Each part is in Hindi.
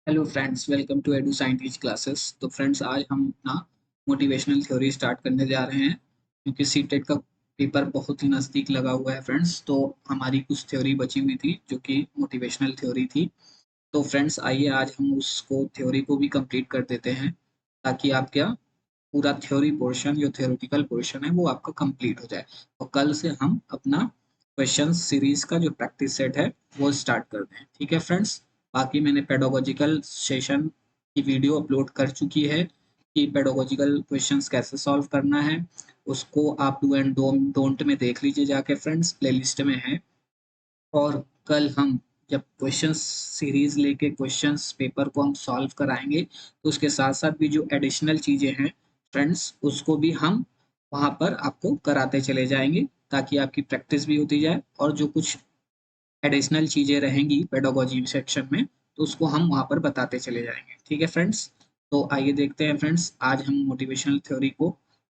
Hello friends, welcome to Edu Scientist classes. तो फ्रेंड्स, आज हम अपना मोटिवेशनल थ्योरी स्टार्ट करने जा रहे हैं क्योंकि सीटेट का पेपर बहुत ही नज़दीक लगा हुआ है फ्रेंड्स। तो हमारी कुछ थ्योरी बची हुई थी जो कि मोटिवेशनल थ्योरी थी। तो फ्रेंड्स, आइए आज हम उसको थ्योरी को भी कंप्लीट कर देते हैं ताकि आप क्या पूरा थ्योरी पोर्शन जो थ्योरेटिकल पोर्शन है वो आपका कंप्लीट हो जाए। और कल से हम अपना क्वेश्चन सीरीज का जो प्रैक्टिस सेट है वो स्टार्ट कर दें। ठीक है फ्रेंड्स। बाकी मैंने पेडागोजिकल सेशन की वीडियो अपलोड कर चुकी है कि पेडागोजिकल क्वेश्चंस कैसे सॉल्व करना है। उसको आप डू एंड डोंट में देख लीजिए जाके फ्रेंड्स, प्लेलिस्ट में है। और कल हम जब क्वेश्चंस सीरीज लेके क्वेश्चंस पेपर को हम सॉल्व कराएंगे तो उसके साथ साथ भी जो एडिशनल चीजें हैं फ्रेंड्स उसको भी हम वहां पर आपको कराते चले जाएंगे ताकि आपकी प्रैक्टिस भी होती जाए और जो कुछ एडिशनल चीजें रहेंगी पेडागोजी सेक्शन में तो उसको हम वहां पर बताते चले जाएंगे। ठीक है फ्रेंड्स। तो आइए देखते हैं फ्रेंड्स आज हम मोटिवेशनल थ्योरी को।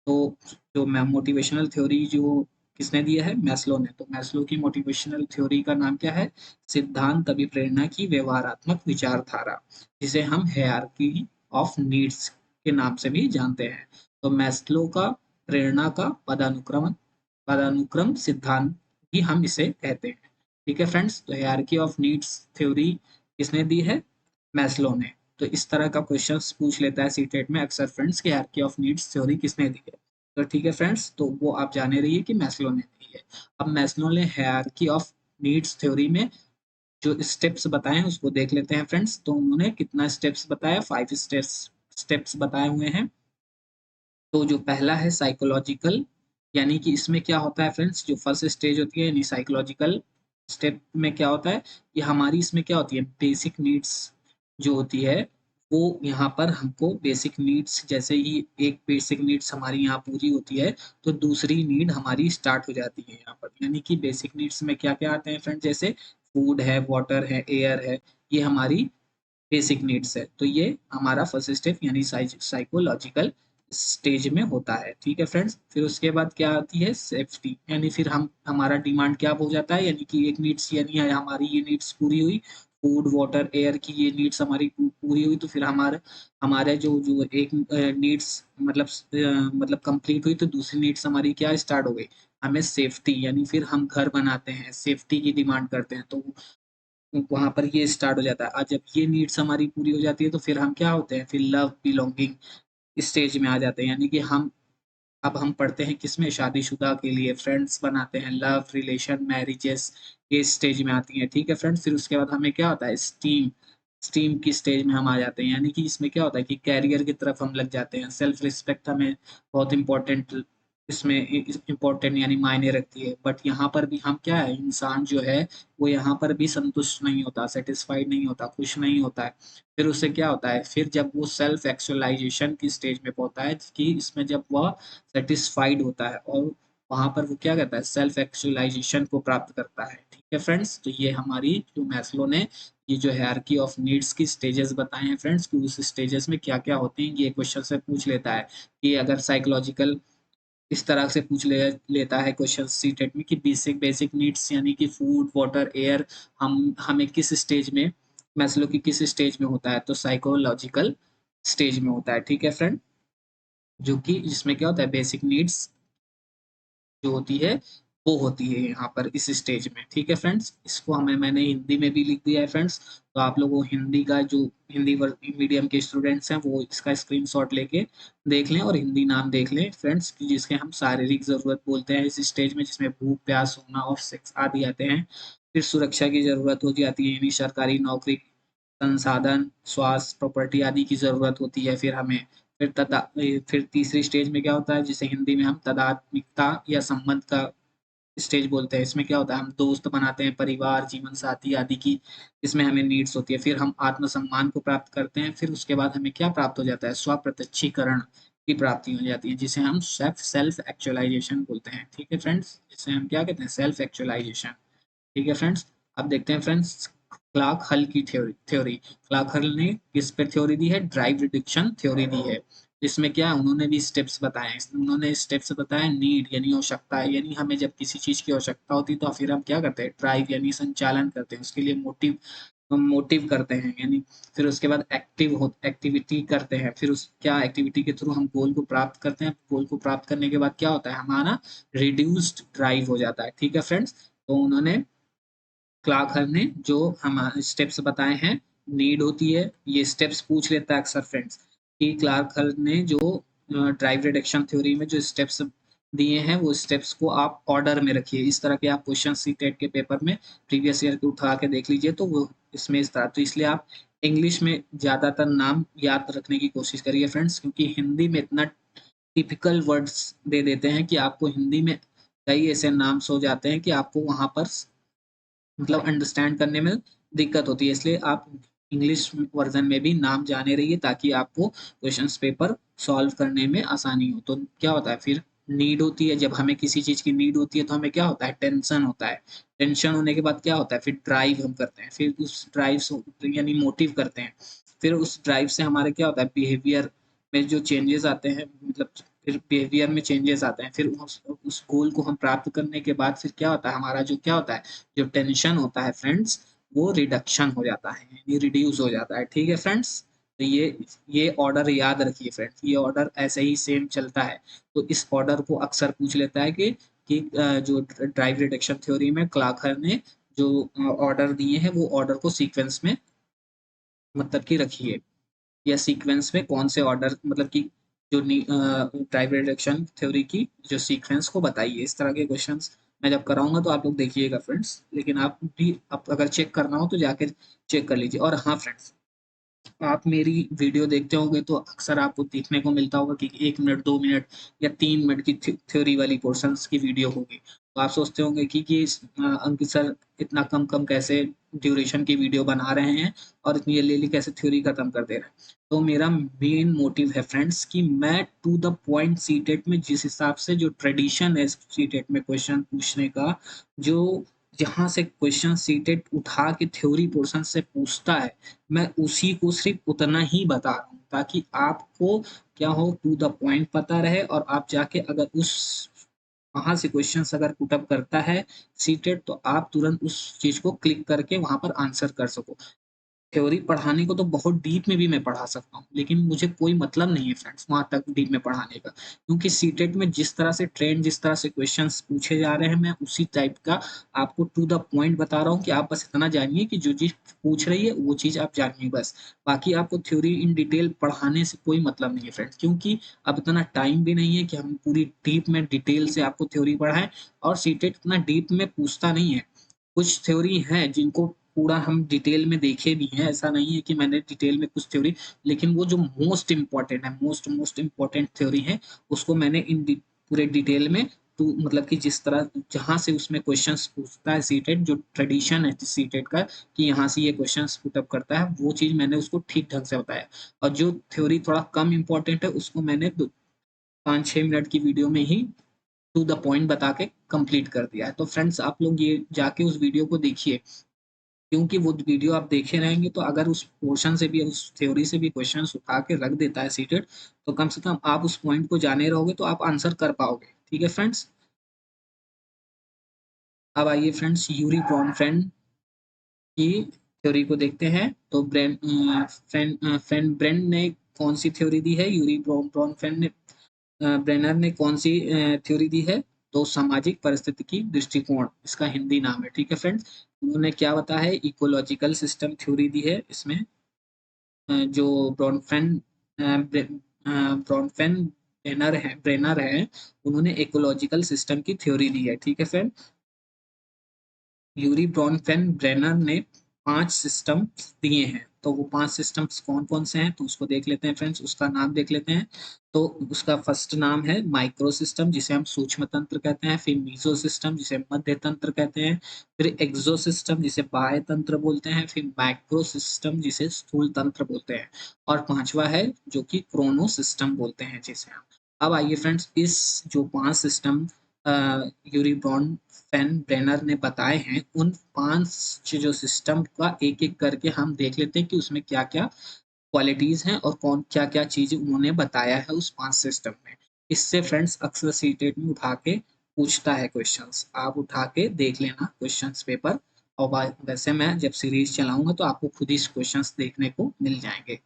तो जो मोटिवेशनल थ्योरी जो किसने दिया है, मैस्लो ने। तो मैस्लो की मोटिवेशनल थ्योरी का नाम क्या है? सिद्धांत अभिप्रेरणा की व्यवहारात्मक विचारधारा, जिसे हम हायरार्की ऑफ नीड्स के नाम से भी जानते हैं। तो मैस्लो का प्रेरणा का पदानुक्रम पदानुक्रम सिद्धांत भी हम इसे कहते हैं। ठीक है फ्रेंड्स। तो हायरार्की ऑफ नीड्स थ्योरी किसने दी है? मैस्लो ने। तो इस तरह का क्वेश्चंस पूछ लेता है सीटेट में अक्सर फ्रेंड्स की हायरार्की ऑफ नीड्स थ्योरी किसने दी है। तो ठीक है फ्रेंड्स, तो वो आप जाने रहिए कि मैस्लो ने दी है। अब मैस्लो ने हायरार्की ऑफ नीड्स थ्योरी में जो स्टेप्स बताए हैं उसको देख लेते हैं फ्रेंड्स। तो उन्होंने कितना स्टेप्स बताया? 5 स्टेप्स स्टेप्स बताए हुए हैं। तो जो पहला है साइकोलॉजिकल, यानी कि इसमें क्या होता है फ्रेंड्स, जो फर्स्ट स्टेज होती है यानी साइकोलॉजिकल स्टेप में क्या होता है, ये हमारी इसमें क्या होती है, बेसिक नीड्स जो होती है वो यहाँ पर हमको बेसिक नीड्स, जैसे ही एक बेसिक नीड्स हमारी यहाँ पूरी होती है तो दूसरी नीड हमारी स्टार्ट हो जाती है यहाँ पर। यानी कि बेसिक नीड्स में क्या क्या आते हैं फ्रेंड्स, जैसे फूड है, वाटर है, एयर है, ये हमारी बेसिक नीड्स है। तो ये हमारा फर्स्ट स्टेप यानी साइकोलॉजिकल स्टेज में होता है। ठीक है फ्रेंड्स। फिर उसके बाद क्या आती है? सेफ्टी, यानी फिर हम हमारा डिमांड क्या हो जाता है, यानी कि एक नीड्स यानी हमारी ये नीड्स पूरी हुई, फूड वाटर एयर की ये नीड्स हमारी पूरी हुई, तो फिर हमारे हमारे जो जो एक नीड्स मतलब कंप्लीट हुई तो दूसरी नीड्स हमारी क्या स्टार्ट हो गई, हमें सेफ्टी, यानी फिर हम घर बनाते हैं, सेफ्टी की डिमांड करते हैं, तो वहां पर ये स्टार्ट हो जाता है। और जब ये नीड्स हमारी पूरी हो जाती है तो फिर हम क्या होते हैं, फिर लव बिलोंगिंग स्टेज में आ जाते हैं। यानी कि हम पढ़ते हैं किसमें, शादीशुदा के लिए फ्रेंड्स बनाते हैं, लव रिलेशन मैरिजेस ये स्टेज में आती हैं। ठीक है फ्रेंड्स। फिर उसके बाद हमें क्या होता है, स्टीम स्टीम की स्टेज में हम आ जाते हैं। यानी कि इसमें क्या होता है कि कैरियर की तरफ हम लग जाते हैं, सेल्फ रिस्पेक्ट हमें बहुत इंपॉर्टेंट इसमें इम्पोर्टेंट यानी मायने रखती है। बट यहाँ पर भी हम क्या है, इंसान जो है वो यहाँ पर भी संतुष्ट नहीं होता, सेटिस्फाइड नहीं होता, खुश नहीं होता है। फिर उससे क्या होता है, फिर जब वो सेल्फ एक्चुअलाइजेशन की स्टेज में पहुंचता है कि इसमें जब वह सेटिस्फाइड होता है और वहां पर वो क्या करता है, सेल्फ एक्चुअलाइजेशन को प्राप्त करता है। ठीक है फ्रेंड्स। तो ये हमारी जो मैस्लो ने ये जो हायरार्की ऑफ नीड्स की स्टेजेस बताए हैं फ्रेंड्स, कि उस स्टेजेस में क्या क्या होते हैं ये क्वेश्चन से पूछ लेता है। कि अगर साइकोलॉजिकल इस तरह से लेता है क्वेश्चन सीटेट में कि बेसिक बेसिक नीड्स यानी कि फूड वाटर एयर हम हमें किस स्टेज में, मैस्लो की किस स्टेज में होता है, तो साइकोलॉजिकल स्टेज में होता है। ठीक है फ्रेंड। जो कि जिसमें क्या होता है, बेसिक नीड्स जो होती है वो होती है यहाँ पर इस स्टेज में। ठीक है फ्रेंड्स। इसको मैंने हिंदी में भी लिख दिया है फ्रेंड्स। तो आप लोगों हिंदी का जो हिंदी मीडियम के स्टूडेंट्स हैं वो इसका स्क्रीनशॉट लेके देख लें और हिंदी नाम देख लें फ्रेंड्स, जिसके हम शारीरिक जरूरत बोलते हैं इस स्टेज में, जिसमें भूख प्यास सोना और सेक्स आदि आते हैं। फिर सुरक्षा की जरूरत हो जाती है, यानी सरकारी नौकरी, संसाधन, स्वास्थ्य, प्रॉपर्टी आदि की जरूरत होती है। फिर हमें फिर तीसरी स्टेज में क्या होता है, जिसे हिंदी में हम तादात्म्यता या संबंध का स्टेज बोलते हैं। इसमें क्या होता है, हम दोस्त बनाते हैं, परिवार जीवन साथी आदि की इसमें हमें नीड्स होती है। फिर हम आत्मसम्मान को प्राप्त करते हैं। फिर उसके बाद हमें क्या प्राप्त हो जाता है, स्व प्रत्यक्षीकरण की प्राप्ति हो जाती है, जिसे हम सेल्फ एक्चुअलाइजेशन बोलते हैं। ठीक है फ्रेंड्स। जिसे हम क्या कहते हैं, सेल्फ एक्चुअलाइजेशन। ठीक है फ्रेंड्स। अब देखते हैं फ्रेंड्स क्लार्क हल की थ्योरी थ्योरी क्लार्क हल ने किस पे थ्योरी दी है, ड्राइव रिडक्शन थ्योरी दी है। इसमें क्या है, उन्होंने भी स्टेप्स बताए हैं। उन्होंने स्टेप्स बताया, नीड यानी आवश्यकता है, यानी हमें जब किसी चीज की आवश्यकता होती है तो फिर हम क्या करते हैं, ड्राइव यानी संचालन करते हैं, उसके लिए मोटिव मोटिव करते हैं, यानी फिर उसके बाद एक्टिविटी करते हैं, फिर उस क्या एक्टिविटी के थ्रू हम गोल को प्राप्त करते हैं, गोल को प्राप्त करने के बाद क्या होता है, हमारा रिड्यूस्ड ड्राइव हो जाता है। ठीक है फ्रेंड्स, तो उन्होंने क्लार्क ने जो हमारे स्टेप्स बताए हैं, नीड होती है, ये स्टेप्स पूछ लेता है अक्सर फ्रेंड्स कि क्लार्क ने जो ड्राइव रिडक्शन थ्योरी में जो स्टेप्स दिए हैं वो स्टेप्स को आप ऑर्डर में रखिए। इस तरह के आप क्वेश्चन सी टेट के पेपर में प्रीवियस ईयर के उठा के देख लीजिए, तो वो इसमें इस तरह, तो इसलिए आप इंग्लिश में ज्यादातर नाम याद रखने की कोशिश करिए फ्रेंड्स, क्योंकि हिंदी में इतना टिपिकल वर्ड्स दे देते हैं कि आपको हिंदी में कई ऐसे नाम सो जाते हैं कि आपको वहां पर मतलब अंडरस्टैंड करने में दिक्कत होती है। इसलिए आप इंग्लिश वर्जन में भी नाम जाने रहिए ताकि आपको क्वेश्चंस पेपर सॉल्व करने में आसानी हो। तो क्या होता है फिर, नीड होती है, जब हमें किसी चीज की नीड होती है तो हमें क्या होता है, टेंशन होता है। टेंशन होने के बाद क्या होता है, फिर ड्राइव हम करते हैं, फिर उस ड्राइव से यानी मोटिव करते हैं, फिर उस ड्राइव से हमारे क्या होता है, बिहेवियर में जो चेंजेस आते हैं, मतलब फिर बिहेवियर में चेंजेस आते हैं, फिर उस गोल को हम प्राप्त करने के बाद फिर क्या होता है, हमारा जो क्या होता है, जो टेंशन होता है फ्रेंड्स, वो रिडक्शन हो जाता है, यानी रिड्यूस हो जाता है। ठीक है फ्रेंड्स, तो ये ऑर्डर याद रखिए फ्रेंड्स, ये ऑर्डर ऐसे ही सेम चलता है। तो इस ऑर्डर को अक्सर पूछ लेता है कि जो ड्राइव रिडक्शन थ्योरी में क्लार्क ने जो ऑर्डर दिए हैं वो ऑर्डर को सीक्वेंस में मतलब कि रखिए, या सीक्वेंस में कौन से ऑर्डर मतलब कि जो ड्राइव रिडक्शन थ्योरी की जो सीक्वेंस को बताइए। इस तरह के क्वेश्चंस मैं जब कराऊंगा तो आप लोग देखिएगा फ्रेंड्स, लेकिन आप भी आप अगर चेक करना हो तो जाकर चेक कर लीजिए। और हाँ फ्रेंड्स, आप मेरी वीडियो देखते होंगे तो अक्सर आपको देखने को मिलता होगा कि 1 मिनट 2 मिनट या 3 मिनट की थ्योरी वाली पोर्शंस की वीडियो होगी, तो आप सोचते होंगे कि अंकित सर इतना कम कम कैसे ड्यूरेशन की वीडियो बना रहे हैं और इतनी जल्दी कैसे थ्योरी खत्म कर दे रहे हैं। तो मेरा मेन मोटिव है फ्रेंड्स कि मैं टू द पॉइंट सीटेट में जिस हिसाब से जो ट्रेडिशन है सीटेट में क्वेश्चन पूछने का, जो जहां से क्वेश्चन सीटेट उठा के थ्योरी पोर्शन से पूछता है, मैं उसी को सिर्फ उतना ही बता रहा हूँ ताकि आपको क्या हो, टू द पॉइंट पता रहे, और आप जाके अगर उस वहां से क्वेश्चंस अगर पुटअप करता है सीटेट, तो आप तुरंत उस चीज को क्लिक करके वहां पर आंसर कर सको। थ्योरी पढ़ाने को तो बहुत डीप में भी मैं पढ़ा सकता हूँ, लेकिन मुझे कोई मतलब नहीं है फ्रेंड्स वहां तक डीप में पढ़ाने का, क्योंकि सीटेट में जिस तरह से ट्रेंड, जिस तरह से क्वेश्चंस पूछे जा रहे हैं, मैं उसी टाइप का आपको टू द पॉइंट बता रहा हूँ कि आप बस इतना जानिए कि जो चीज पूछ रही है वो चीज आप जानिए बस। बाकी आपको थ्योरी इन डिटेल पढ़ाने से कोई मतलब नहीं है फ्रेंड्स, क्योंकि अब इतना टाइम भी नहीं है कि हम पूरी डीप में डिटेल से आपको थ्योरी पढ़ाएं, और सीटेट इतना डीप में पूछता नहीं है। कुछ थ्योरी है जिनको पूरा हम डिटेल में देखे भी हैं, ऐसा नहीं है कि मैंने डिटेल में कुछ थ्योरी, लेकिन वो जो मोस्ट इम्पोर्टेंट है, मोस्ट इम्पोर्टेंट थ्योरी है, उसको मैंने पूरे डिटेल में टू मतलब कि जिस तरह जहां से उसमें क्वेश्चंस पूछता है सीटेट, जो ट्रेडिशन है सीटेट का कि यहाँ से ये क्वेश्चंस पुटअप करता है, वो चीज मैंने उसको ठीक ढंग से बताया। और जो थ्योरी थोड़ा कम इम्पोर्टेंट है उसको मैंने 5-6 मिनट की वीडियो में ही टू द पॉइंट बता के कंप्लीट कर दिया है। तो फ्रेंड्स आप लोग ये जाके उस वीडियो को देखिए, क्योंकि वो वीडियो आप देखे रहेंगे तो अगर उस पोर्शन से भी, उस थ्योरी से भी क्वेश्चन उठा के रख देता है सीटेड, तो कम से कम आप उस पॉइंट को जाने रहोगे तो आप आंसर कर पाओगे। ठीक है फ्रेंड्स, अब आइए फ्रेंड्स यूरी ब्रॉनफ्रेंड की थ्योरी को देखते हैं। तो ब्रेंड ने कौन सी थ्योरी दी है, यूरी ब्रॉनफ्रेंड ने ब्रेनर ने कौन सी थ्योरी दी है, तो सामाजिक परिस्थितिकी दृष्टिकोण इसका हिंदी नाम है। ठीक है फ्रेंड्स, उन्होंने क्या बताया है, इकोलॉजिकल सिस्टम थ्योरी दी है इसमें। जो ब्रॉनफेन ब्रॉनफेन ब्रेनर है, उन्होंने इकोलॉजिकल सिस्टम की थ्योरी दी है। ठीक है फ्रेंड, यूरी ब्रॉनफेन ब्रेनर ने 5 सिस्टम दिए हैं, तो वो 5 सिस्टम्स कौन कौन से हैं तो उसको देख लेते हैं फ्रेंड्स, उसका नाम देख लेते हैं। तो उसका फर्स्ट नाम है माइक्रो सिस्टम, जिसे हम सूक्ष्म तंत्र कहते हैं, फिर मीजो सिस्टम जिसे मध्य तंत्र कहते हैं, फिर एक्सो सिस्टम जिसे बाह्य तंत्र बोलते हैं, फिर माइक्रो सिस्टम जिसे स्थूल तंत्र बोलते हैं, और पांचवा है जो कि क्रोनो सिस्टम बोलते हैं जिसे हम। अब आइए फ्रेंड्स, इस जो 5 system Urie Bronfenbrenner ने बताए हैं, उन 5 जो सिस्टम का एक एक करके हम देख लेते हैं कि उसमें क्या क्या क्वालिटीज हैं और कौन क्या क्या चीजें उन्होंने बताया है उस 5 सिस्टम में। इससे फ्रेंड्स अक्सर सीटेट में उठा के पूछता है क्वेश्चंस, आप उठा के देख लेना क्वेश्चंस पेपर, और वैसे मैं जब सीरीज चलाऊंगा तो आपको खुद ही क्वेश्चंस देखने को मिल जाएंगे।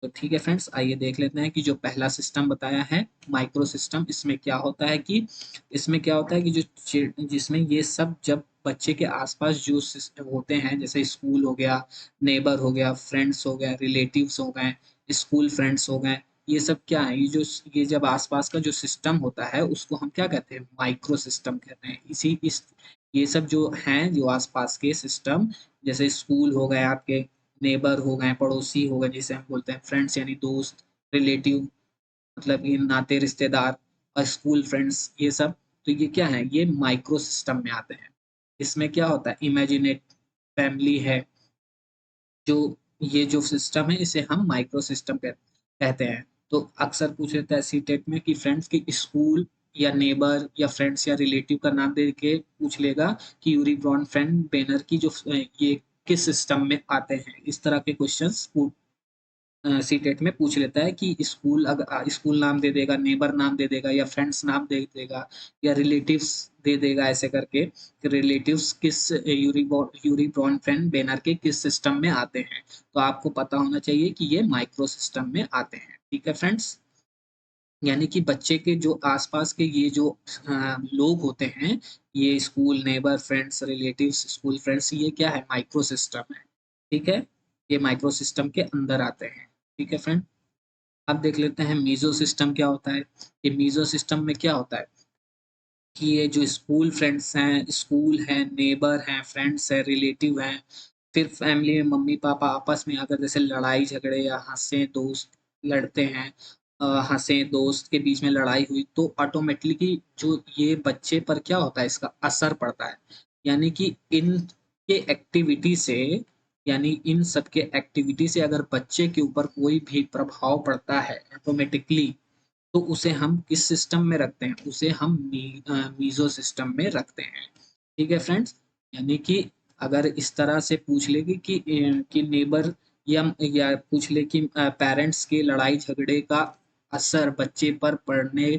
तो ठीक है फ्रेंड्स, आइए देख लेते हैं कि जो पहला सिस्टम बताया है माइक्रो सिस्टम, इसमें क्या होता है कि जिसमें ये सब जब बच्चे के आसपास जो होते हैं, जैसे स्कूल हो गया, नेबर हो गया, फ्रेंड्स हो गया, रिलेटिव्स हो गए, स्कूल फ्रेंड्स हो गए, ये सब क्या है, ये जब आसपास का जो सिस्टम होता है उसको हम क्या कहते हैं, माइक्रो सिस्टम कहते हैं। इसी इस ये सब जो हैं, जो आसपास के सिस्टम, जैसे स्कूल हो गए आपके, नेबर हो गए, पड़ोसी हो गए, जिसे हम बोलते हैं फ्रेंड्स यानी दोस्त, रिलेटिव मतलब ये नाते रिश्तेदार, और स्कूल फ्रेंड्स, ये सब, तो ये क्या है, ये माइक्रो सिस्टम में आते हैं। इसमें क्या होता है, इमेजिनेट फैमिली है, जो ये जो सिस्टम है इसे हम माइक्रो सिस्टम कहते हैं। तो अक्सर पूछ लेता है सीटेट में कि फ्रेंड्स की स्कूल या नेबर या फ्रेंड्स या रिलेटिव का नाम दे के पूछ लेगा कि यूरी ब्रॉन फ्रेंड बैनर की जो ये किस सिस्टम में आते हैं। इस तरह के क्वेश्चंस सीटेट में पूछ लेता है कि स्कूल, अगर स्कूल नाम दे देगा, नेबर नाम दे देगा, या फ्रेंड्स नाम दे देगा, या रिलेटिव्स दे देगा, ऐसे करके रिलेटिव्स किस यूरी ब्रॉन फ्रेंड बैनर के किस सिस्टम में आते हैं। तो आपको पता होना चाहिए कि ये माइक्रो सिस्टम में आते हैं। ठीक है फ्रेंड्स, यानी कि बच्चे के जो आसपास के ये जो लोग होते हैं, ये school, neighbour, friends, relatives, school friends, ये क्या है, माइक्रो सिस्टम है। ठीक है, ये माइक्रो सिस्टम के अंदर आते हैं। ठीक है फ्रेंड, अब देख लेते हैं मीजो सिस्टम क्या होता है। ये मीजो सिस्टम में क्या होता है कि ये जो स्कूल फ्रेंड्स हैं, स्कूल हैं, नेबर हैं, फ्रेंड्स हैं, रिलेटिव हैं, फिर फैमिली में मम्मी पापा आपस में अगर जैसे लड़ाई झगड़े या हंसे दोस्त लड़ते हैं, हंसे दोस्त के बीच में लड़ाई हुई, तो ऑटोमेटिकली जो ये बच्चे पर क्या होता है, इसका असर पड़ता है। यानी कि इन के एक्टिविटी से, यानी इन सब के एक्टिविटी से अगर बच्चे के ऊपर कोई भी प्रभाव पड़ता है ऑटोमेटिकली, तो उसे हम किस सिस्टम में रखते हैं, उसे हम मीजो सिस्टम में रखते हैं। ठीक है फ्रेंड्स, यानी कि अगर इस तरह से पूछ ले कि नेबर, या पूछ ले कि पेरेंट्स के लड़ाई झगड़े का असर बच्चे पर पड़ने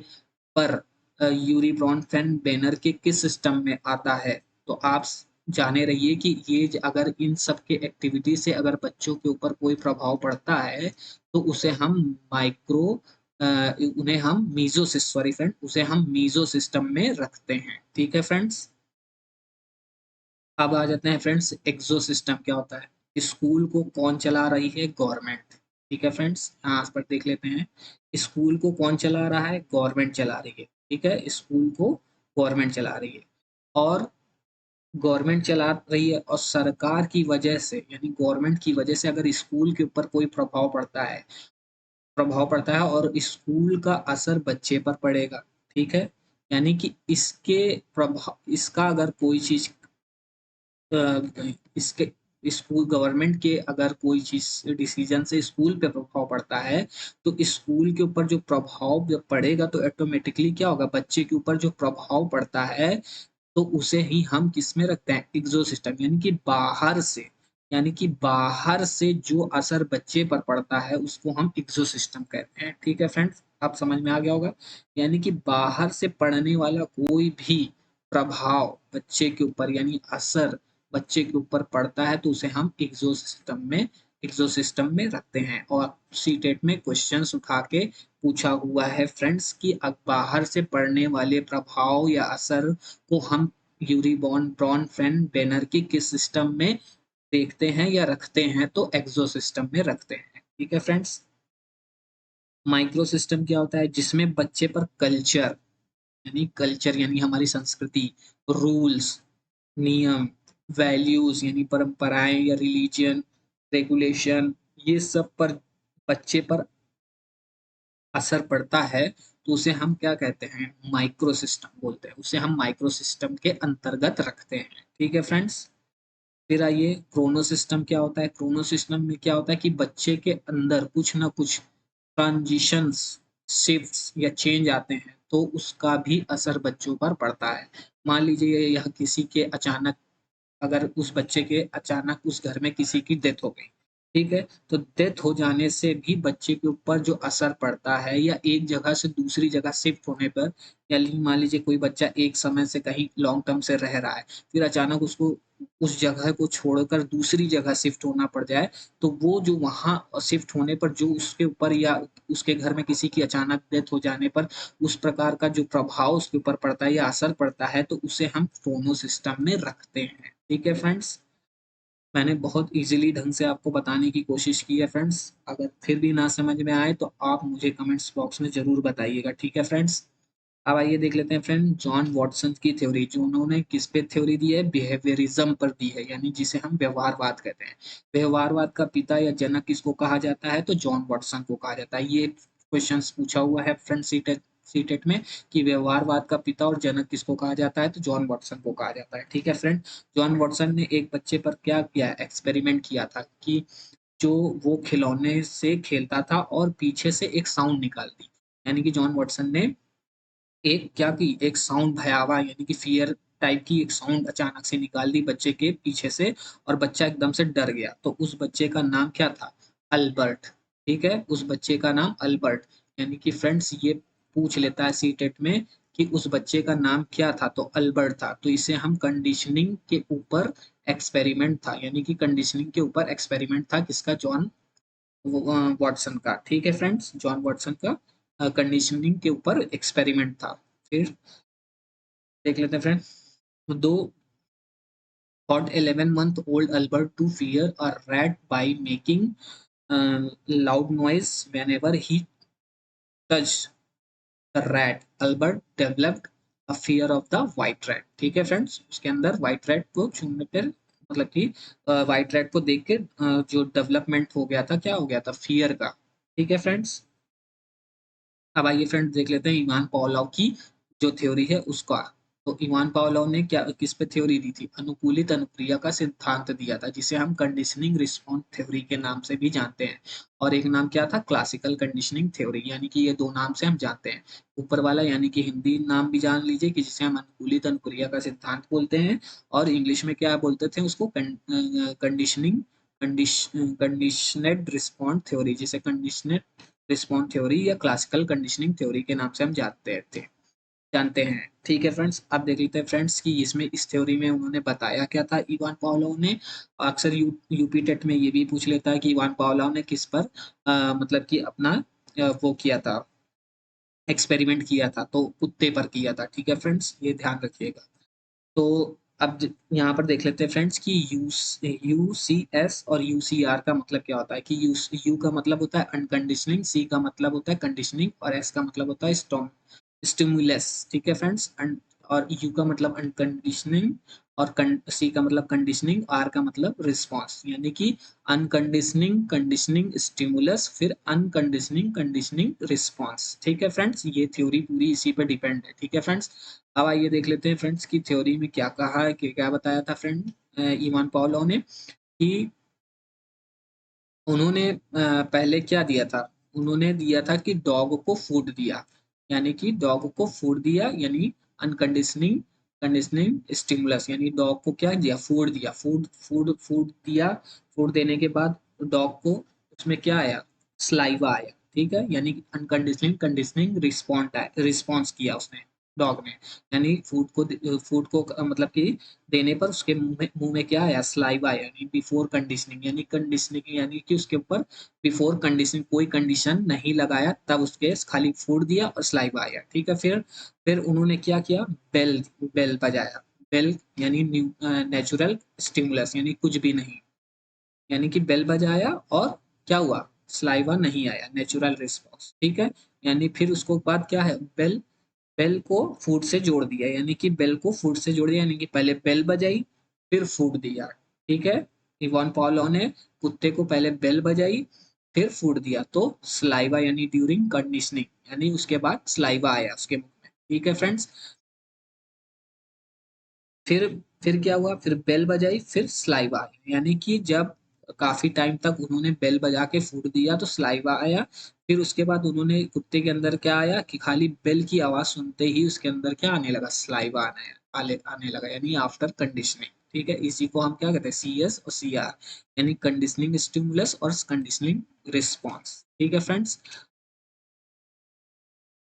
पर यूरी ब्रॉन फैन बैनर के किस सिस्टम में आता है, तो आप जाने रहिए कि ये अगर इन सब के एक्टिविटी से अगर बच्चों के ऊपर कोई प्रभाव पड़ता है, तो उसे हम माइक्रो उन्हें हम मीजो सॉरी फ्रेंड, उसे हम मीजो सिस्टम में रखते हैं। ठीक है फ्रेंड्स, अब आ जाते हैं फ्रेंड्स एक्सो सिस्टम क्या होता है। स्कूल को कौन चला रही है, गवर्नमेंट। ठीक है फ्रेंड्स, यहाँ पर देख लेते हैं, स्कूल को कौन चला रहा है, गवर्नमेंट चला रही है। ठीक है, स्कूल को गवर्नमेंट चला रही है, और गवर्नमेंट चला रही है, और सरकार की वजह से यानी गवर्नमेंट की वजह से अगर स्कूल के ऊपर कोई प्रभाव पड़ता है और स्कूल का असर बच्चे पर पड़ेगा। ठीक है, यानी कि इसका अगर कोई चीज इसके स्कूल गवर्नमेंट के अगर कोई चीज डिसीजन से स्कूल पे प्रभाव पड़ता है, तो स्कूल के ऊपर जो प्रभाव जब पड़ेगा तो ऑटोमेटिकली क्या होगा, बच्चे के ऊपर जो प्रभाव पड़ता है, तो उसे ही हम किस में रखते हैं, एक्सो सिस्टम, यानी कि बाहर से जो असर बच्चे पर पड़ता है उसको हम एक्सो सिस्टम कहते हैं। ठीक है फ्रेंड्स, आप समझ में आ गया होगा, यानी कि बाहर से पड़ने वाला कोई भी प्रभाव बच्चे के ऊपर यानी असर बच्चे के ऊपर पड़ता है, तो उसे हम एक्सो सिस्टम में रखते हैं। और सीटेट में क्वेश्चंस उठा के पूछा हुआ है फ्रेंड्स कि बाहर से पड़ने वाले प्रभाव या असर को हम यूरी ब्रॉन फैन बैनर की किस सिस्टम में देखते हैं या रखते हैं, तो एक्सो सिस्टम में रखते हैं। ठीक है फ्रेंड्स, माइक्रो सिस्टम क्या होता है, जिसमें बच्चे पर कल्चर यानी हमारी संस्कृति, रूल्स, नियम, वैल्यूज यानी परंपराएं या रिलीजियन, रेगुलेशन, ये सब पर बच्चे पर असर पड़ता है, तो उसे हम क्या कहते हैं, माइक्रो सिस्टम बोलते हैं, उसे हम माइक्रो सिस्टम के अंतर्गत रखते हैं। ठीक है फ्रेंड्स, फिर आइए क्रोनो सिस्टम क्या होता है। क्रोनो सिस्टम में क्या होता है कि बच्चे के अंदर कुछ ना कुछ ट्रांजिशंस, शिफ्ट्स या चेंज आते हैं, तो उसका भी असर बच्चों पर पड़ता है। मान लीजिए यह किसी के अचानक, अगर उस बच्चे के अचानक उस घर में किसी की डेथ हो गई, ठीक है? तो डेथ हो जाने से भी बच्चे के ऊपर जो असर पड़ता है या एक जगह से दूसरी जगह शिफ्ट होने पर या मान लीजिए कोई बच्चा एक समय से कहीं लॉन्ग टर्म से रह रहा है, फिर अचानक उसको उस जगह को छोड़कर दूसरी जगह शिफ्ट होना पड़ जाए, तो वो जो वहाँ शिफ्ट होने पर जो उसके ऊपर या उसके घर में किसी की अचानक डेथ हो जाने पर उस प्रकार का जो प्रभाव उसके ऊपर पड़ता है या असर पड़ता है, तो उसे हम फोनो सिस्टम में रखते हैं। ठीक है फ्रेंड्स? मैंने बहुत ईज़िली ढंग से आपको बताने की कोशिश की है फ्रेंड्स। अगर फिर भी ना समझ में आए तो आप मुझे कमेंट्स बॉक्स में ज़रूर बताइएगा, ठीक है फ्रेंड्स? अब आइए देख लेते हैं फ्रेंड जॉन वॉटसन की थ्योरी जो उन्होंने किस पे थ्योरी दी है? बिहेवियरिज्म पर दी है, यानी जिसे हम व्यवहारवाद कहते हैं। व्यवहारवाद का पिता या जनक किसको कहा जाता है? तो जॉन वॉटसन को कहा जाता है। ये क्वेश्चंस पूछा हुआ है फ्रेंड सीटेट सीटेट में कि व्यवहारवाद का पिता और जनक किसको कहा जाता है? तो जॉन वॉटसन को कहा जाता है। ठीक है फ्रेंड? जॉन वॉटसन ने एक बच्चे पर क्या किया? एक्सपेरिमेंट किया था कि जो वो खिलौने से खेलता था और पीछे से एक साउंड निकाल दी। यानी कि जॉन वॉटसन ने एक क्या की एक साउंड भयावह यानी कि फ़ियर टाइप की एक साउंड अचानक से निकाल दी बच्चे के पीछे से और बच्चा एकदम से डर गया। तो उस बच्चे का नाम क्या था? अल्बर्ट, ठीक है? उस बच्चे का नाम अल्बर्ट यानी कि फ्रेंड्स ये पूछ लेता है सीटेट में कि उस बच्चे का नाम क्या था? तो अल्बर्ट था। तो इसे हम कंडीशनिंग के ऊपर एक्सपेरिमेंट था यानी कि कंडीशनिंग के ऊपर एक्सपेरिमेंट था किसका? जॉन वॉटसन का। ठीक है फ्रेंड्स? जॉन वॉटसन का कंडीशनिंग के ऊपर एक्सपेरिमेंट था। फिर देख लेते हैं फ्रेंड दो got 11 month old Albert to fear a rat by making loud noise whenever he touched the rat. Albert developed a fear of the white rat. ठीक है फ्रेंड्स उसके अंदर व्हाइट रैट को छूने पर मतलब कि व्हाइट रैट को देख के जो डेवलपमेंट हो गया था क्या हो गया था फियर का। ठीक है फ्रेंड्स अब आइए फ्रेंड्स देख लेते हैं इवान पावलोव की जो थ्योरी है उसका। तो इवान पावलोव ने क्या किस पे थ्योरी दी थी? अनुकूलित अनुक्रिया का सिद्धांत दिया था जिसे हम कंडीशनिंग रिस्पॉन्स थ्योरी के नाम से भी जानते हैं। और एक नाम क्या था? क्लासिकल कंडीशनिंग थ्योरी यानी कि ये दो नाम से हम जानते हैं। ऊपर वाला यानी कि हिंदी नाम भी जान लीजिए कि जिसे हम अनुकूलित अनुक्रिया का सिद्धांत बोलते हैं और इंग्लिश में क्या बोलते थे उसको? कंडीशनिंग कंडीशनेड रिस्पॉन्स थ्योरी जिसे कंडीशनेड रिस्पॉन्स थ्योरी या क्लासिकल कंडीशनिंग थ्योरी के नाम से हम जानते हैं। ठीक है फ्रेंड्स अब देख लेते हैं फ्रेंड्स कि इसमें इस थ्योरी में उन्होंने बताया क्या था इवान पावलोव ने। अक्सर यूपी टेट में ये भी पूछ लेता है कि इवान पावलोव ने किस पर मतलब कि अपना वो किया था एक्सपेरिमेंट किया था तो कुत्ते पर किया था। ठीक है फ्रेंड्स ये ध्यान रखिएगा। तो अब यहाँ पर देख लेते हैं फ्रेंड्स कि यू सी एस और यू सी आर का मतलब क्या होता है कि यू का मतलब होता है अनकंडीशनिंग, सी का मतलब होता है कंडीशनिंग और एस का मतलब होता है स्टिमुलस। ठीक है फ्रेंड्स और यू का मतलब अनकंडीशनिंग और सी का मतलब कंडीशनिंग, आर का मतलब रिस्पॉन्स यानी कि अनकंडीशनिंग कंडीशनिंग स्टिमुलस फिर अनकंडीशनिंग कंडीशनिंग रिस्पॉन्स। ठीक है फ्रेंड्स ये थ्योरी पूरी इसी पे डिपेंड है। ठीक है फ्रेंड्स अब आइए देख लेते हैं फ्रेंड्स की थ्योरी में क्या कहा है कि क्या बताया था फ्रेंड इवान पावलोव ने कि उन्होंने पहले क्या दिया था? उन्होंने दिया था कि डॉग को फूड दिया यानी कि डॉग को फूड दिया यानी अनकंडीशनिंग कंडीशनिंग स्टिमुलस यानी डॉग को क्या दिया? फूड दिया फूड दिया। फूड देने के बाद डॉग को उसमें क्या आया? स्लाइवा आया। ठीक है यानी अनकंडीशनिंग कंडीशनिंग रिस्पॉन्स किया उसने डॉग ने यानी फूड को मतलब कि देने पर उसके मुंह में क्या आया? स्लाइवा आया यानी बिफोर कंडीशनिंग यानी कंडीशनिंग यानी कि उसके ऊपर बिफोर कंडीशनिंग कोई कंडीशन नहीं लगाया तब उसके खाली फूड दिया और स्लाइवा आया। ठीक है फिर उन्होंने क्या किया? बेल बेल बजाया। बेल यानी नेचुरल स्टिमुलस यानी कुछ भी नहीं यानी कि बेल बजाया और क्या हुआ? स्लाइवा नहीं आया नेचुरल रिस्पॉन्स। ठीक है यानी फिर उसको बाद क्या है? बेल बेल को फूड से जोड़ दिया यानी कि बेल को फूड से जोड़ दिया यानी कि पहले बेल बजाई फिर फूड दिया। ठीक है इवान पॉलो ने कुत्ते को पहले बेल बजाई फिर फूड दिया तो स्लाइवा यानी ड्यूरिंग कंडीशनिंग यानी उसके बाद स्लाइवा आया उसके मुंह में। ठीक है फ्रेंड्स फिर फिर क्या हुआ? फिर बेल बजाई फिर स्लाइवा आया यानी कि जब काफी टाइम तक उन्होंने बेल बजा के फूड दिया तो स्लाइवा आया। फिर उसके बाद उन्होंने कुत्ते के अंदर क्या आया कि खाली बेल की आवाज सुनते ही उसके अंदर क्या आने लगा? स्लाइवा आने लगा यानी आफ्टर कंडीशनिंग। ठीक है, इसी को हम क्या कहते हैं, CS और CR, यानी कंडीशनिंग स्टिमुलस और कंडीशनिंग रिस्पॉन्स। ठीक है फ्रेंड्स,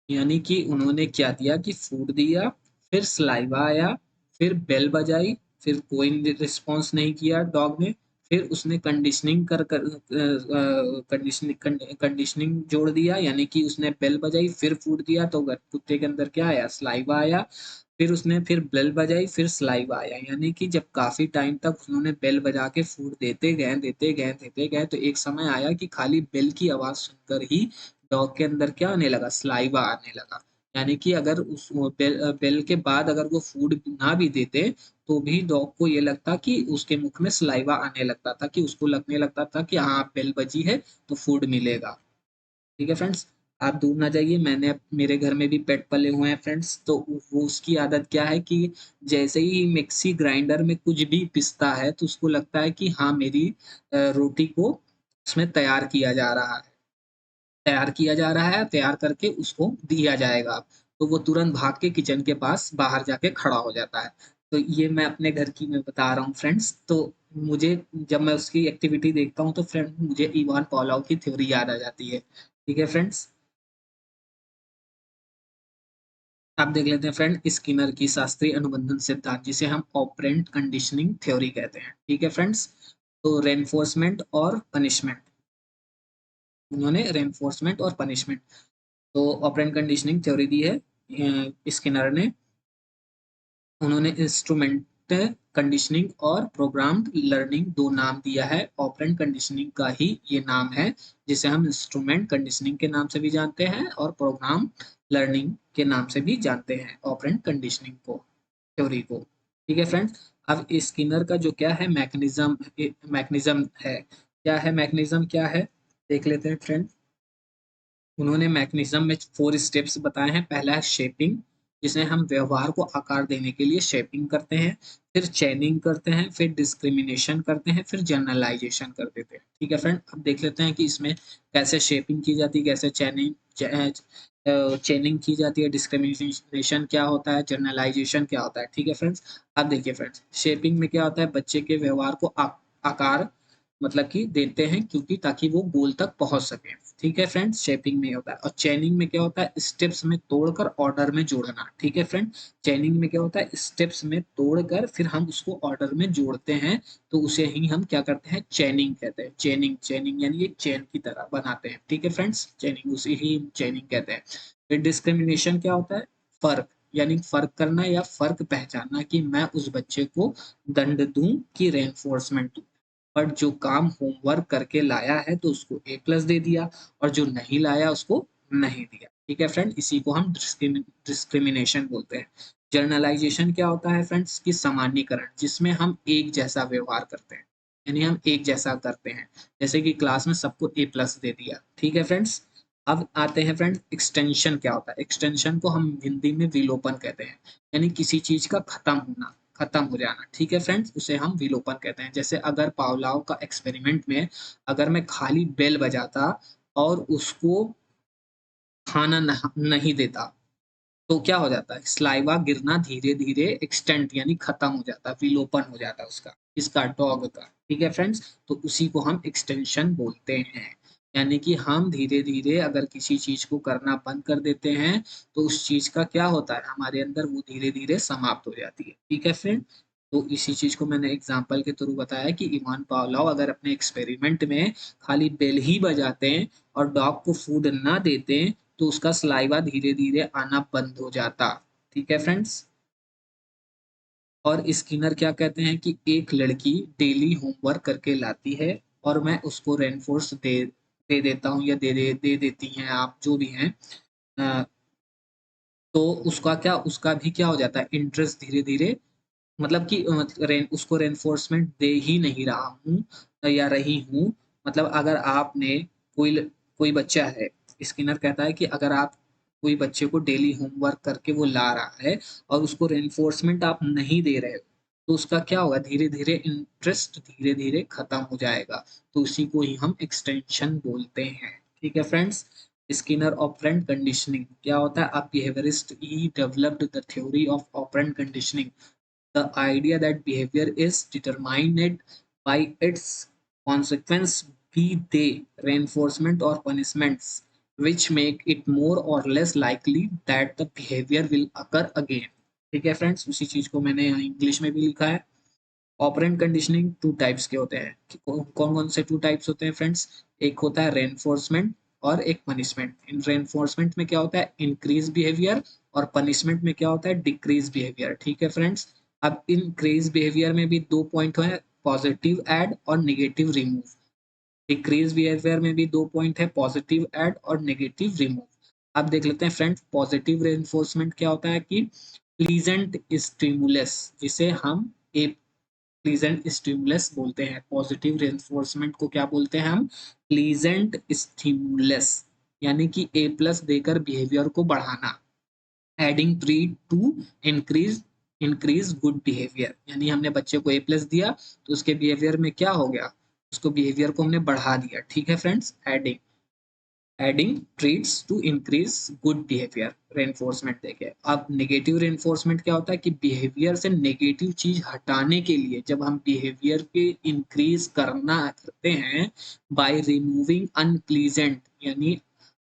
यानी कि उन्होंने क्या दिया कि फूड दिया, फिर सलाइवा आया, फिर बेल बजाई, फिर कोई रिस्पॉन्स नहीं किया डॉग ने, फिर उसने कंडीशनिंग कर कंडीशनिंग कंडीशनिंग जोड़ दिया, यानी कि उसने बेल बजाई फिर फूड दिया, तो कुत्ते के अंदर क्या आया, सलाइवा आया, फिर उसने फिर बेल बजाई फिर सलाइवा आया, यानी कि जब काफी टाइम तक उन्होंने बेल बजा के फूड देते गए तो एक समय आया कि खाली बेल की आवाज सुनकर ही डॉग के अंदर क्या आने लगा, सलाइवा आने लगा। यानी कि अगर उस बेल के बाद अगर वो फूड ना भी देते तो भी डॉग को ये लगता कि उसके मुख में सलाइवा आने लगता था, कि उसको लगने लगता था कि हाँ बेल बजी है तो फूड मिलेगा। ठीक है फ्रेंड्स, आप दूर ना जाइए, मैंने मेरे घर में भी पेट पले हुए हैं फ्रेंड्स, तो वो उसकी आदत क्या है कि जैसे ही मिक्सी ग्राइंडर में कुछ भी पिसता है तो उसको लगता है कि हाँ मेरी रोटी को उसमें तैयार किया जा रहा है, तैयार करके उसको दिया जाएगा। तो वो तुरंत भाग के किचन के पास बाहर जाके खड़ा हो जाता है। तो ये मैं अपने घर की मैं बता रहा हूँ फ्रेंड्स। तो मुझे जब मैं उसकी एक्टिविटी देखता हूँ तो फ्रेंड मुझे इवान पॉलाव की थ्योरी याद आ जाती है। ठीक है फ्रेंड्स, आप देख लेते हैं फ्रेंड स्किनर की शास्त्रीय अनुबंधन सिद्धांत, जिसे हम ऑपरेंट कंडीशनिंग थ्योरी कहते हैं। ठीक है फ्रेंड्स, तो रेनफोर्समेंट और पनिशमेंट, उन्होंने रेनफोर्समेंट और पनिशमेंट, तो ऑपरेंट कंडीशनिंग थ्योरी दी है स्किनर ने। उन्होंने इंस्ट्रूमेंट कंडीशनिंग और प्रोग्राम्ड लर्निंग दो नाम दिया है। ऑपरेंट कंडीशनिंग का ही ये नाम है, जिसे हम इंस्ट्रूमेंट कंडीशनिंग के नाम से भी जानते हैं और प्रोग्राम लर्निंग के नाम से भी जानते हैं ऑपरेंट कंडीशनिंग को, थ्योरी को। ठीक है फ्रेंड्स, अब स्किनर का जो क्या है मैकेनिज्म है, क्या है मैकेनिज्म क्या है, देख लेते हैं फ्रेंड। उन्होंने मैकेनिज्म में 4 स्टेप्स बताए हैं। पहला है शेपिंग, जिसमें हम व्यवहार को आकार देने के लिए शेपिंग करते हैं, फिर चेनिंग करते हैं, फिर डिस्क्रिमिनेशन करते हैं, फिर जनरलाइजेशन कर देते हैं। ठीक है फ्रेंड, अब देख लेते हैं कि इसमें कैसे शेपिंग की जाती है, कैसे चेनिंग की जाती है, डिस्क्रिमिनेशन क्या होता है, जनरलाइजेशन क्या होता है। ठीक है फ्रेंड्स, अब देखिए फ्रेंड्स, शेपिंग में क्या होता है, बच्चे के व्यवहार को आकार मतलब कि देते हैं, क्योंकि ताकि वो गोल तक पहुंच सके। ठीक है फ्रेंड्स, शेपिंग में होता है। और चेनिंग में क्या होता है, स्टेप्स में तोड़कर ऑर्डर में जोड़ना। ठीक है फ्रेंड, चेनिंग में क्या होता है, स्टेप्स में तोड़कर फिर हम उसको ऑर्डर में जोड़ते हैं, तो उसे ही हम क्या करते हैं, चेनिंग कहते हैं। चेनिंग चेनिंग यानी एक चेन की तरह बनाते हैं। ठीक है फ्रेंड्स, चेनिंग उसे ही चेनिंग कहते हैं। फिर डिस्क्रिमिनेशन क्या होता है, फर्क, यानी फर्क करना या फर्क पहचानना, कि मैं उस बच्चे को दंड दूं कि रेनफोर्समेंट दूं। बट जो काम होमवर्क करके लाया है तो उसको A+ दे दिया, और जो नहीं लाया उसको नहीं दिया। ठीक है फ्रेंड, इसी को हम डिस्क्रिमिनेशन बोलते हैं। जर्नलाइजेशन क्या होता है फ्रेंड्स, की सामान्यकरण, जिसमें हम एक जैसा व्यवहार करते हैं, यानी हम एक जैसा करते हैं, जैसे कि क्लास में सबको A+ दे दिया। ठीक है फ्रेंड्स, अब आते हैं फ्रेंड, एक्सटेंशन क्या होता है। एक्सटेंशन को हम हिंदी में विलोपन कहते हैं, यानी किसी चीज का खत्म होना, खत्म हो जाना। ठीक है फ्रेंड्स, उसे हम विलोपन कहते हैं। जैसे अगर पावलाव का एक्सपेरिमेंट में अगर मैं खाली बेल बजाता और उसको खाना नहीं देता, तो क्या हो जाता है, स्लाइवा गिरना धीरे धीरे एक्सटेंट यानी खत्म हो जाता है, विलोपन हो जाता है उसका, इसका डॉग का। ठीक है फ्रेंड्स, तो उसी को हम एक्सटेंशन बोलते हैं। यानी कि हम धीरे धीरे अगर किसी चीज को करना बंद कर देते हैं तो उस चीज का क्या होता है, हमारे अंदर वो धीरे धीरे समाप्त हो जाती है। ठीक है फ्रेंड, तो इसी चीज को मैंने एग्जाम्पल के थ्रू बताया कि इवान पावलोव अगर अपने एक्सपेरिमेंट में खाली बेल ही बजाते हैं और डॉग को फूड ना देते हैं तो उसका सलाइवा धीरे धीरे आना बंद हो जाता। ठीक है फ्रेंड्स, और स्किनर क्या कहते हैं कि एक लड़की डेली होमवर्क करके लाती है और मैं उसको रेनफोर्स दे देता हूँ, या दे देती हैं आप जो भी हैं, अ, तो उसका क्या, उसका भी क्या हो जाता है, इंटरेस्ट धीरे धीरे, मतलब कि उसको रेनफोर्समेंट दे ही नहीं रहा हूँ या रही हूँ। मतलब अगर आपने कोई कोई बच्चा है, स्किनर कहता है कि अगर आप कोई बच्चे को डेली होमवर्क करके वो ला रहा है और उसको रेनफोर्समेंट आप नहीं दे रहे हो, तो उसका क्या होगा, धीरे धीरे इंटरेस्ट धीरे धीरे खत्म हो जाएगा। तो उसी को ही हम एक्सटेंशन बोलते हैं। ठीक है फ्रेंड्स, स्किनर ऑपरेंट कंडीशनिंग क्या होता है, आप behaviourist he developed the theory of operant conditioning. the idea that behavior is determined by its consequence, be they reinforcement or punishments, which make it more or less likely that the behavior will occur again। ठीक है फ्रेंड्स, उसी चीज को मैंने यहाँ इंग्लिश में भी लिखा है। ऑपरेंट कंडीशनिंग टू टाइप्स के होते हैं। कौन कौन से टू टाइप्स होते हैं फ्रेंड्स? एक होता है रेनफोर्समेंट और एक पनिशमेंट। इन रेनफोर्समेंट में क्या होता है? इंक्रीज बिहेवियर, और पनिशमेंट में क्या होता है? Decrease behaviour. ठीक है फ्रेंड्स। अब इंक्रीज बिहेवियर में भी दो पॉइंट है, पॉजिटिव एड और नेगेटिव रिमूव। डिक्रीज बिहेवियर में भी दो पॉइंट है, पॉजिटिव एड और नेगेटिव रिमूव। अब देख लेते हैं फ्रेंड्स, पॉजिटिव रेनफोर्समेंट क्या होता है कि प्लीजेंट स्टिमुलस, जिसे हम ए प्लीजेंट स्टिमुलस बोलते हैं। पॉजिटिव रेनफोर्समेंट को क्या बोलते हैं हम? प्लीजेंट स्टिमुलस, यानी कि ए प्लस देकर बिहेवियर को बढ़ाना। Adding treat to increase increase good behaviour, यानी हमने बच्चे को ए प्लस दिया तो उसके बिहेवियर में क्या हो गया? उसको बिहेवियर को हमने बढ़ा दिया। ठीक है friends. Adding treats to increase good behaviour reinforcement देखे। अब नेगेटिव रेनफोर्समेंट क्या होता है कि बिहेवियर से नेगेटिव चीज हटाने के लिए जब हम बिहेवियर के इंक्रीज करना करते हैं बाय रिमूविंग अनप्लीजेंट यानी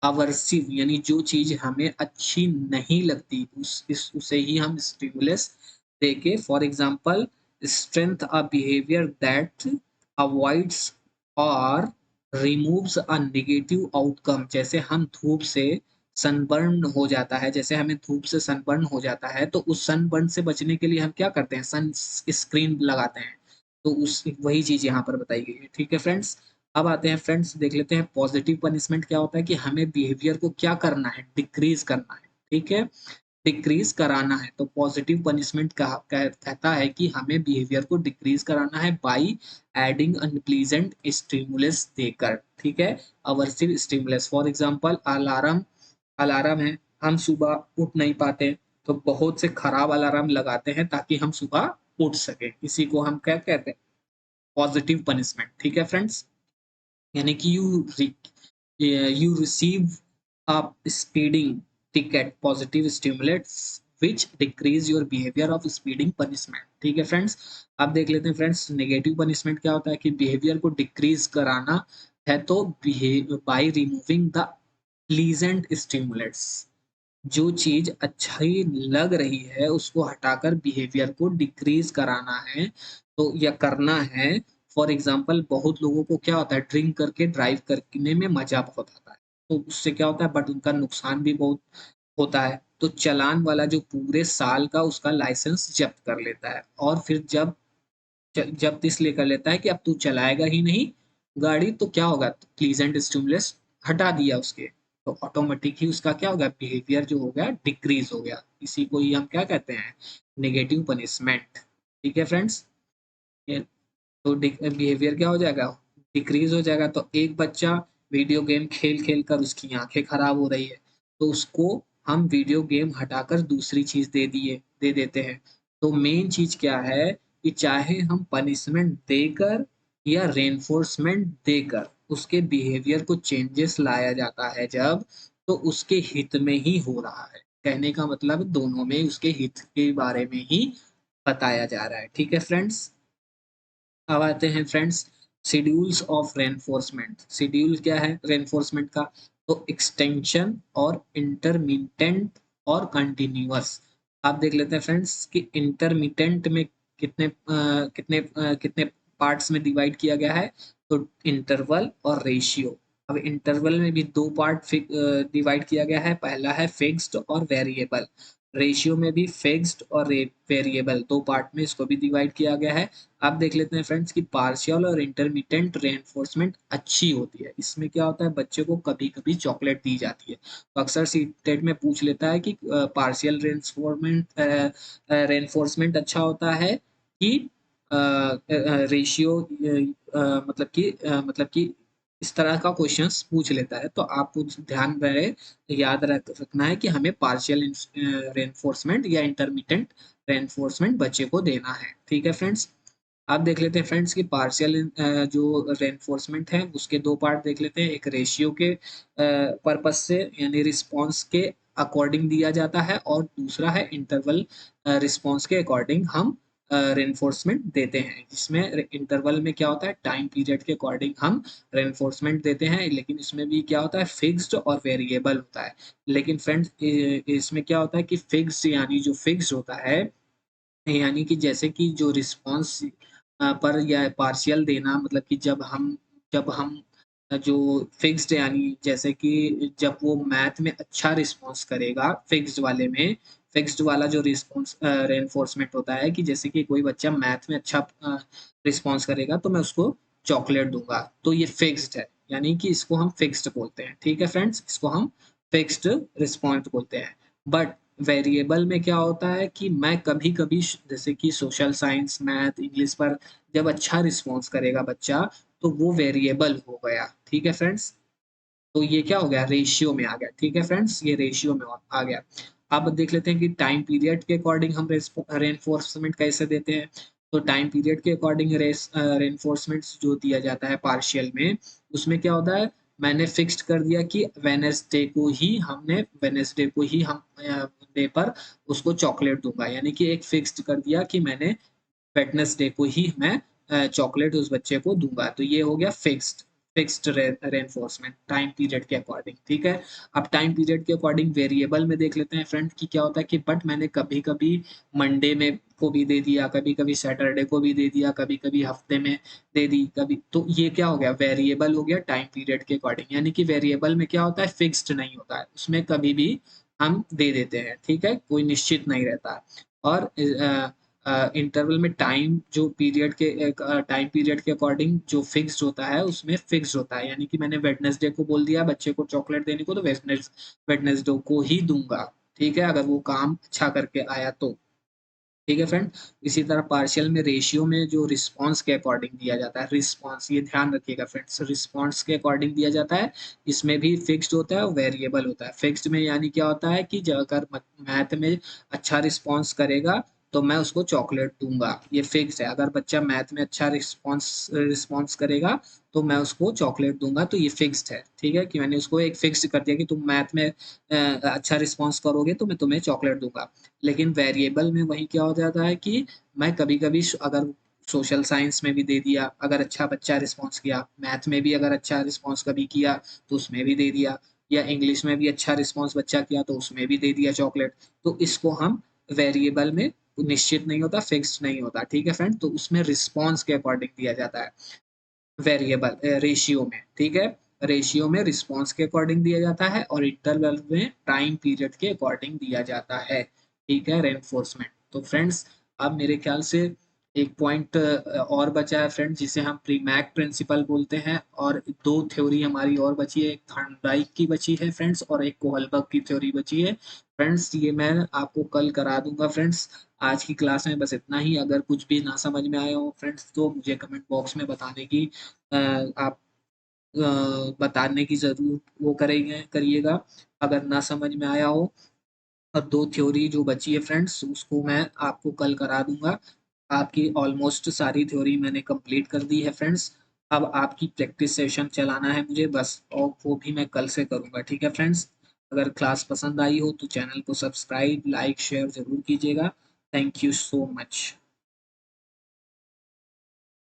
अवर्सिव, यानी जो चीज हमें अच्छी नहीं लगती उसे ही हम स्टिमुलस देके। For example, strength a behaviour that avoids और रिमूव्स अ नेगेटिव आउटकम। जैसे हम धूप से सनबर्न हो जाता है, जैसे हमें धूप से सनबर्न हो जाता है तो उस सनबर्न से बचने के लिए हम क्या करते हैं? सन स्क्रीन लगाते हैं। तो उस वही चीज यहाँ पर बताई गई है। ठीक है फ्रेंड्स। अब आते हैं फ्रेंड्स, देख लेते हैं पॉजिटिव पनिशमेंट क्या होता है कि हमें बिहेवियर को क्या करना है? डिक्रीज करना है। ठीक है, डिक्रीज कराना है। तो पॉजिटिव पनिशमेंट कहता है कि हमें बिहेवियर को डिक्रीज कराना है बाई एडिंग अनप्लीजेंट स्टिमुलस देकर। ठीक है, aversive stimulus. For example, alarm alarm है, हम सुबह उठ नहीं पाते तो बहुत से खराब अलार्म लगाते हैं ताकि हम सुबह उठ सके। इसी को हम क्या कहते हैं? Positive punishment. ठीक है फ्रेंड्स। यानी कि you receive a speeding ticket, positive stimulants which decrease your behavior of speeding punishment। ठीक है फ्रेंड्स। अब देख लेते हैं फ्रेंड्स, नेगेटिव पनिशमेंट क्या होता है कि बिहेवियर को डिक्रीज कराना है तो by removing the pleasant stimulates. जो चीज अच्छी लग रही है उसको हटाकर बिहेवियर को डिक्रीज कराना है तो या करना है। फॉर एग्जाम्पल, बहुत लोगों को क्या होता है? ड्रिंक करके ड्राइव करने में मजा बहुत आता है, तो उससे क्या होता है? बट उनका नुकसान भी बहुत होता है। तो चालान वाला जो पूरे साल का उसका लाइसेंस जब्त कर लेता है, और फिर जब जब्त इसलिए कर लेता है कि अब तू चलाएगा ही नहीं गाड़ी तो क्या होगा? प्लीजेंट स्टिमुलस हटा दिया उसके, तो ऑटोमेटिक ही उसका क्या होगा? बिहेवियर जो हो गया डिक्रीज हो गया। इसी को ही हम क्या कहते हैं? Negative punishment. ठीक है फ्रेंड्स। तो बिहेवियर क्या हो जाएगा? डिक्रीज हो जाएगा। तो एक बच्चा वीडियो गेम खेल खेल कर उसकी आंखें खराब हो रही है, तो उसको हम वीडियो गेम हटाकर दूसरी चीज दे देते हैं। तो मेन चीज क्या है कि चाहे हम पनिशमेंट देकर या रेनफोर्समेंट देकर उसके बिहेवियर को चेंजेस लाया जाता है जब, तो उसके हित में ही हो रहा है। कहने का मतलब दोनों में उसके हित के बारे में ही बताया जा रहा है। ठीक है फ्रेंड्स। अब आते हैं friends, schedules of reinforcement. Schedule क्या है रेनफोर्समेंट का? तो एक्सटेंशन और इंटरमिटेंट और कंटिन्यूअस। आप देख लेते हैं फ्रेंड्स कि इंटरमिटेंट में कितने पार्ट्स में डिवाइड किया गया है? तो इंटरवल और रेशियो। अब इंटरवल में भी दो पार्ट डिवाइड किया गया है, पहला है फिक्स्ड और वेरिएबल। रेशियो में भी फिक्स्ड और वेरिएबल दो पार्ट में इसको भी डिवाइड किया गया है। आप देख लेते हैं फ्रेंड्स कि पार्शियल और इंटरमिटेंट रेनफोर्समेंट अच्छी होती है। इसमें क्या होता है? बच्चे को कभी कभी चॉकलेट दी जाती है, तो अक्सर सीटेट में पूछ लेता है कि पार्शियल रेनफोर्समेंट अच्छा होता है कि रेशियो, मतलब कि इस तरह का क्वेश्चंस पूछ लेता है। तो आपको ध्यान रहे, रखना है कि हमें पार्शियल रेनफोर्समेंट या इंटरमिटेंट रेनफोर्समेंट बच्चे को देना है। ठीक है फ्रेंड्स। आप देख लेते हैं फ्रेंड्स कि पार्शियल जो रेनफोर्समेंट है उसके दो पार्ट देख लेते हैं। एक रेशियो के पर्पज से यानी रिस्पॉन्स के अकॉर्डिंग दिया जाता है, और दूसरा है इंटरवल रिस्पॉन्स के अकॉर्डिंग हम रेनफोर्समेंट देते हैं, जिसमें इंटरवल में क्या होता है, टाइम पीरियड के अकॉर्डिंग हम रेनफोर्समेंट देते हैं, लेकिन इसमें भी क्या होता है, फिक्स्ड और वेरिएबल होता है। लेकिन फ्रेंड्स इसमें क्या होता है कि फिक्स्ड यानी जो फिक्स्ड होता है, यानी कि जैसे कि जो रिस्पॉन्स पर या पार्शियल देना, मतलब कि जब हम जो फिक्स्ड यानी जैसे कि जब वो मैथ में अच्छा रिस्पॉन्स करेगा, फिक्स्ड वाला जो रिस्पॉन्स रेनफोर्समेंट होता है कि जैसे कि कोई बच्चा मैथ में अच्छा रिस्पॉन्स करेगा तो मैं उसको चॉकलेट दूंगा, तो ये फिक्स्ड है, यानी कि इसको हम फिक्स्ड बोलते हैं। ठीक है फ्रेंड्स, इसको हम फिक्स्ड रिस्पॉन्स बोलते हैं। बट वेरिएबल में क्या होता है कि मैं कभी कभी जैसे कि सोशल साइंस, मैथ, इंग्लिश पर जब अच्छा रिस्पॉन्स करेगा बच्चा, तो वो वेरिएबल हो गया। ठीक है फ्रेंड्स, तो ये क्या हो गया, रेशियो में आ गया। ठीक है फ्रेंड्स, ये रेशियो में आ गया। अब देख लेते हैं कि टाइम पीरियड के अकॉर्डिंग हम रेनफोर्समेंट कैसे देते हैं। तो टाइम पीरियड के अकॉर्डिंग रेनफोर्समेंट जो दिया जाता है पार्शियल में, उसमें क्या होता है, मैंने फिक्स्ड कर दिया कि वेनेसडे को ही हम डे पर उसको चॉकलेट दूंगा, यानी कि एक फिक्स्ड कर दिया कि मैंने वेडनेसडे को ही मैं चॉकलेट उस बच्चे को दूंगा, तो ये हो गया फिक्स्ड रेनफोर्समेंट टाइम पीरियड के अकॉर्डिंग। ठीक है, अब टाइम पीरियड के अकॉर्डिंग वेरिएबल में देख लेते हैं फ्रेंड कि क्या होता है कि बट मैंने कभी कभी मंडे में को भी दे दिया, कभी कभी सैटरडे को भी दे दिया, कभी कभी हफ्ते में दे दी कभी, तो ये क्या हो गया, वेरिएबल हो गया टाइम पीरियड के अकॉर्डिंग। यानी कि वेरिएबल में क्या होता है, फिक्स्ड नहीं होता है, उसमें कभी भी हम दे देते हैं। ठीक है, कोई निश्चित नहीं रहता। और इंटरवल में टाइम पीरियड के अकॉर्डिंग जो फिक्स्ड होता है उसमें फिक्स्ड होता है, यानी कि मैंने वेडनेसडे को बोल दिया बच्चे को चॉकलेट देने को, तो वेडनेसडे को ही दूंगा। ठीक है, अगर वो काम अच्छा करके आया तो। ठीक है फ्रेंड, इसी तरह पार्शियल में रेशियो में जो रिस्पांस के अकॉर्डिंग दिया जाता है, रिस्पांस ये ध्यान रखिएगा फ्रेंड्स, रिस्पांस के अकॉर्डिंग दिया जाता है, इसमें भी फिक्स्ड होता है और वेरिएबल होता है। फिक्स्ड में यानी क्या होता है कि अगर मैथ में अच्छा रिस्पांस करेगा तो मैं उसको चॉकलेट दूंगा, ये फिक्स्ड है। अगर बच्चा मैथ में अच्छा रिस्पांस रिस्पांस करेगा तो मैं उसको चॉकलेट दूंगा, तो ये फिक्स्ड है। ठीक है, कि मैंने उसको एक फिक्स्ड कर दिया कि तुम मैथ में अच्छा रिस्पांस करोगे तो मैं तुम्हें चॉकलेट दूंगा। लेकिन वेरिएबल में वही क्या हो जाता है कि मैं कभी कभी अगर सोशल साइंस में भी दे दिया, अगर अच्छा बच्चा रिस्पॉन्स किया, मैथ में भी अगर अच्छा रिस्पॉन्स कभी किया तो उसमें भी दे दिया, या इंग्लिश में भी अच्छा रिस्पॉन्स बच्चा किया तो उसमें भी दे दिया चॉकलेट। तो इसको हम वेरिएबल में निश्चित नहीं होता, फिक्स्ड नहीं होता। ठीक है फ्रेंड, तो उसमें रिस्पॉन्स के अकॉर्डिंग दिया जाता है वेरिएबल रेशियो में। ठीक है, रेशियो में रिस्पॉन्स के अकॉर्डिंग दिया जाता है और इंटरवल में टाइम पीरियड के अकॉर्डिंग दिया जाता है। ठीक है, रेनफोर्समेंट। तो फ्रेंड्स, अब मेरे ख्याल से एक पॉइंट और बचा है फ्रेंड्स, जिसे हम प्रीमैक प्रिंसिपल बोलते हैं, और दो थ्योरी हमारी और बची है, एक थॉर्नडाइक की बची है फ्रेंड्स और एक कोहलबर्ग की थ्योरी बची है फ्रेंड्स। ये मैं आपको कल करा दूंगा फ्रेंड्स। आज की क्लास में बस इतना ही। अगर कुछ भी ना समझ में आया हो फ्रेंड्स तो मुझे कमेंट बॉक्स में बताने की आप बताने की जरूर वो करेंगे करिएगा, अगर ना समझ में आया हो। और दो थ्योरी जो बची है फ्रेंड्स उसको मैं आपको कल करा दूंगा। आपकी ऑलमोस्ट सारी थ्योरी मैंने कंप्लीट कर दी है फ्रेंड्स। अब आपकी प्रैक्टिस सेशन चलाना है मुझे बस, और वो भी मैं कल से करूंगा। ठीक है फ्रेंड्स, अगर क्लास पसंद आई हो तो चैनल को सब्सक्राइब, लाइक, शेयर जरूर कीजिएगा। Thank you so much.